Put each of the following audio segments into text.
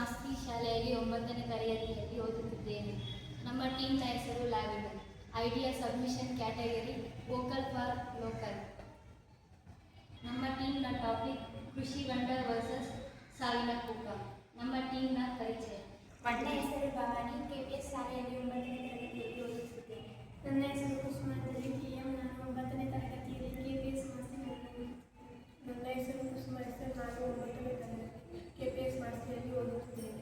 ಮಾಸ್ತಿ ಶಾಲೆಯಲ್ಲಿ 9ನೇ ತರಗತಿಯಲ್ಲಿ ಓದುತ್ತಿದ್ದೇನೆ. ನಮ್ಮ ಟೀಮ್ನ ಹೆಸರು ಲ್ಯಾವಿಡ್. Idea submission category vocal for local. ನಮ್ಮ ಟೀಮ್ನ ಟಾಪಿಕ್ ಕೃಷಿ ಹೊಂಡ ವರ್ಸಸ್ ಸಾವಿನ ಕೂಪ. ನಮ್ಮ ಟೀಮ್ನ ಪರಿಚಯ. ನನ್ನ ಹೆಸರು ಭವಾನಿ. KPS ಶಾಲೆಯಲ್ಲಿ 9ನೇ ತರಗತಿಯಲ್ಲಿ ಓದುತ್ತಿದ್ದೇನೆ. ನನ್ನ ಹೆಸರು ಕುಸುಮಾಂಜಲಿ TM. ನಾನು 9ನೇ ತರಗತಿಯಲ್ಲಿ KPS ಮಾಸ್ತಿಯಲ್ಲಿ. ನನ್ನ ಹೆಸರು ಕುಸುಮ ಹೆಸರು. ನಾನು 9ನೇ ತರಗತಿ KPS ಮಾಸ್ತಿಯಲ್ಲಿ ಓದುತ್ತಿದ್ದೇನೆ.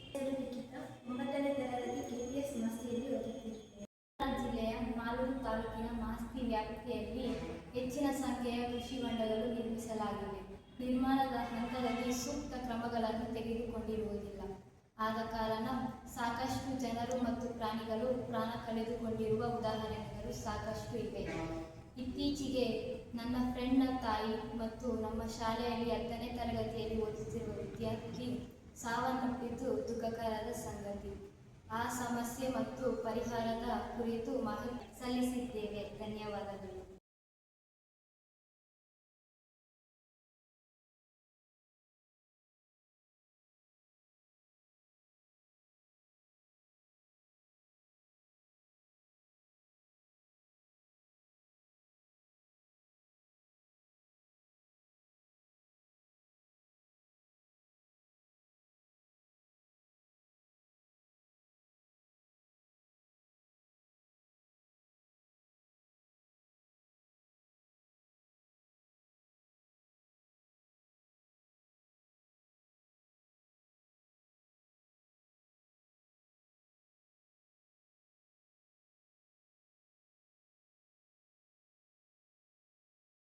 ಹೆಸರು ಲಿಖಿತ. 9ನೇ ತರಗತಿ KPS ಮಾಸ್ತಿಯಲ್ಲಿ ಓದುತ್ತಿದ್ದೇನೆ. ಜಿಲ್ಲೆಯ ಮಾಲೂರು ತಾಲೂಕಿನ ಮಾಸ್ತಿ ವ್ಯಾಪ್ತಿಯಲ್ಲಿ ಹೆಚ್ಚಿನ ಸಂಖ್ಯೆಯ ಕೃಷಿ ಹೊಂಡಗಳು ನಿರ್ಮಿಸಲಾಗಿವೆ. ನಿರ್ಮಾಣದ ಹಂತದಲ್ಲಿ ಸೂಕ್ತ ಕ್ರಮಗಳನ್ನು ತೆಗೆದುಕೊಂಡಿರುವುದಿಲ್ಲ. ಆದ ಕಾರಣ ಸಾಕಷ್ಟು ಜನರು ಮತ್ತು ಪ್ರಾಣಿಗಳು ಪ್ರಾಣ ಕಳೆದುಕೊಂಡಿರುವ ಉದಾಹರಣೆಗಳು ಸಾಕಷ್ಟು ಇವೆ. ಇತ್ತೀಚೆಗೆ ನನ್ನ ಫ್ರೆಂಡ್ನ ತಾಯಿ ಮತ್ತು ನಮ್ಮ ಶಾಲೆಯಲ್ಲಿ 10ನೇ ತರಗತಿಯಲ್ಲಿ ಓದುತ್ತಿರುವ ವಿದ್ಯಾರ್ಥಿ ಸಾವನ್ನಪ್ಪಿದ್ದು ದುಃಖಕರದ ಸಂಗತಿ. ಆ ಸಮಸ್ಯೆ ಮತ್ತು ಪರಿಹಾರದ ಕುರಿತು ಮಾಹಿತಿ ಸಲ್ಲಿಸಿದ್ದೇವೆ. ಧನ್ಯವಾದಗಳು.